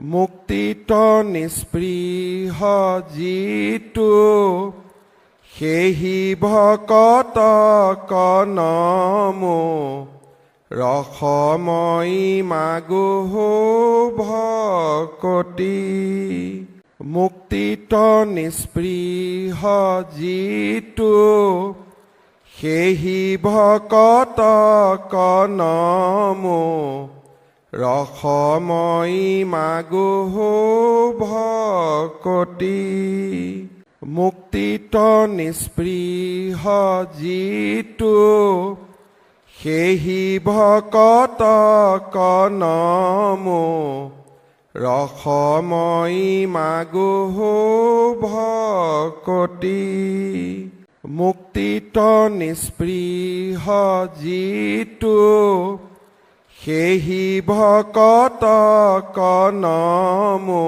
মুক্তিত নিস্পৃহ যিটো সেহি ভকতক নমো ৰসময়ী মাগো ভকতি মুক্তিত নিস্পৃহ যিটো সেহি ভকতক নমো ৰসময়ী মাগো ভকতি মুক্তিত নিস্পৃহ যিটো সেহি ভকতক নমো ৰসময়ী মাগো ভকতি মুক্তিত নিস্পৃহ যিটো সেহি ভকতক নমো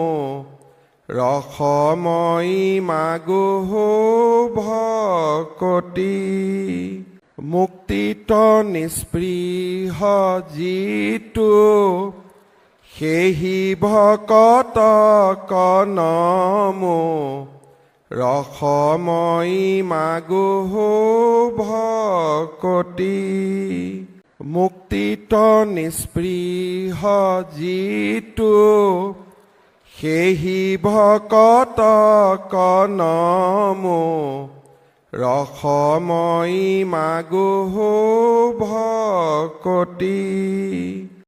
ৰসময়ী মাগো ভকতি মুক্তিত নিস্পৃহ যিটো সেহি ভকতক নমো ৰসময়ী মাগো ভকতি মুক্তিত নিস্পৃহ যিটো সেহি ভকতক নমো ৰসময়ী মাগো ভকতি।